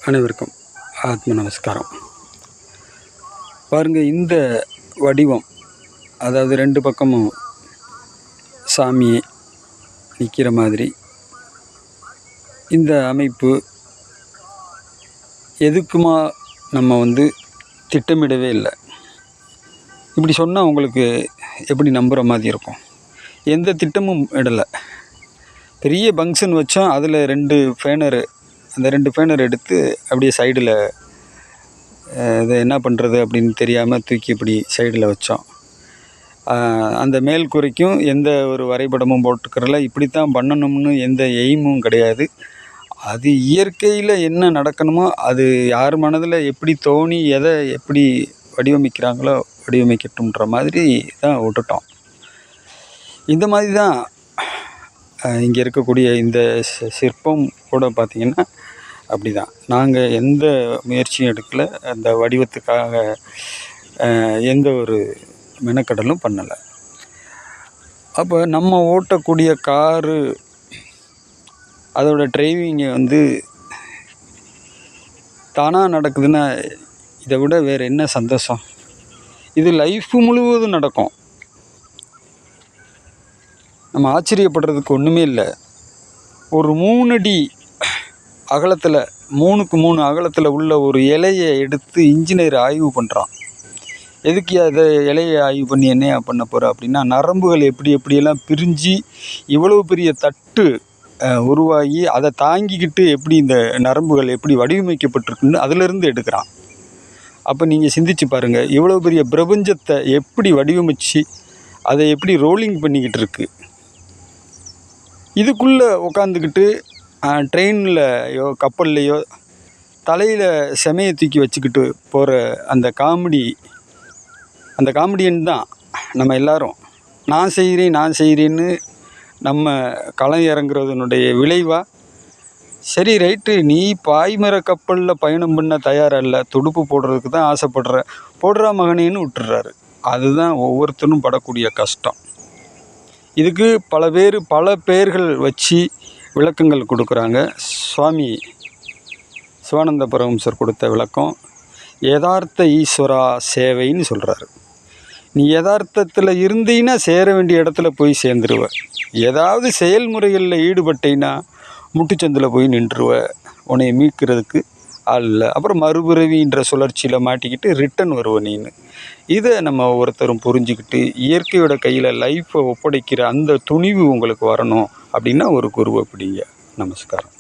அனைவருக்கும் ஆத்ம நமஸ்காரம். பாருங்கள், இந்த வடிவம், அதாவது ரெண்டு பக்கமும் சாமி நிற்கிற மாதிரி இந்த அமைப்பு எதுக்குமா நம்ம திட்டமிடவே இல்லை. இப்படி சொன்னால் உங்களுக்கு எப்படி நம்புகிற மாதிரி இருக்கும்? எந்த திட்டமும் இடலை. பெரிய ஃபங்க்ஷன் வச்சோம், அதில் அந்த ரெண்டு ஃபேனர் எடுத்து அப்படியே சைடில் இதை என்ன பண்ணுறது அப்படின்னு தெரியாமல் தூக்கி இப்படி சைடில் வச்சோம். அந்த மேல் கூரைக்கும் எந்த ஒரு வரைபடமும் போட்டுக்கிறல, இப்படித்தான் பண்ணணும்னு எந்த எய்மும் கிடையாது. அது இயற்கையில் என்ன நடக்கணுமோ அது யார் மனதில் எப்படி தோணி எதை எப்படி வடிவமைக்கிறாங்களோ வடிவமைக்கட்டும்ன்ற மாதிரி தான் விட்டுட்டோம். இந்த மாதிரி தான் இங்கே இருக்கக்கூடிய இந்த சிற்பம் கூட பார்த்திங்கன்னா அப்படி தான். நாங்கள் எந்த முயற்சியும் எடுக்கலை, அந்த வடிவத்துக்காக எந்த ஒரு மெனக்கடலும் பண்ணலை. அப்போ நம்ம ஓட்டக்கூடிய காரு அதோட டிரைவிங்கை தானாக நடக்குதுன்னா இதை விட வேறு என்ன சந்தோஷம்? இது லைஃப் முழுவதும் நடக்கும். நம்ம ஆச்சரியப்படுறதுக்கு ஒன்றுமே இல்லை. ஒரு 3 அடி அகலத்தில் 3க்கு 3 அகலத்தில் உள்ள ஒரு இலையை எடுத்து இன்ஜினியர் ஆய்வு பண்ணுறான். எதுக்கு அதை இலையை ஆய்வு பண்ணி என்ன பண்ண போகிற அப்படின்னா, நரம்புகள் எப்படியெல்லாம் பிரிஞ்சு இவ்வளவு பெரிய தட்டு உருவாகி அதை தாங்கிக்கிட்டு எப்படி இந்த நரம்புகள் எப்படி வடிவமைக்கப்பட்டிருக்குன்னு அதிலிருந்து எடுக்கிறான். அப்போ நீங்கள் சிந்திச்சு பாருங்கள், இவ்வளோ பெரிய பிரபஞ்சத்தை எப்படி வடிவமைச்சு அதை எப்படி ரோலிங் பண்ணிக்கிட்டு இருக்கு. இதுக்குள்ளே உட்காந்துக்கிட்டு ட்ரெயின்லையோ கப்பல்லையோ தலையில் செமையை தூக்கி வச்சுக்கிட்டு போகிற அந்த காமெடியன் தான் நம்ம எல்லாரும். நான் செய்கிறேன்னு நம்ம களம் இறங்குறதுனுடைய விளைவாக, சரி ரைட்டு, நீ பாய்மர கப்பலில் பயணம் பண்ண தயாராக இல்லை, துடுப்பு போடுறதுக்கு தான் போடுறா மகனேன்னு விட்டுறாரு. அதுதான் ஒவ்வொருத்தரும் படக்கூடிய கஷ்டம். இதுக்கு பல பெயர்கள் வச்சு விளக்கங்கள் கொடுக்குறாங்க. சுவாமி சிவானந்த பரமஹம்சர் கொடுத்த விளக்கம் யதார்த்த ஈஸ்வரா சேவைன்னு சொல்கிறாரு. நீ யதார்த்தத்தில் இருந்தீன்னா சேர வேண்டிய இடத்துல போய் சேர்ந்துருவ. ஏதாவது செயல்முறைகளில் ஈடுபட்டீங்கன்னா முட்டுச்சந்தில் போய் நின்றுவ. உன்னை மீட்கிறதுக்கு ஆள் இல்லை. அப்புறம் மறுபிறவின்ற சுழற்சியில் மாட்டிக்கிட்டு ரிட்டன் வருவ நீன்னு. இதை நம்ம ஒவ்வொருத்தரும் புரிஞ்சுக்கிட்டு இயற்கையோட கையில் லைஃப்பை ஒப்படைக்கிற அந்த துணிவு உங்களுக்கு வரணும் அப்படின்னா ஒரு குருவை பிடிங்க. நமஸ்காரம்.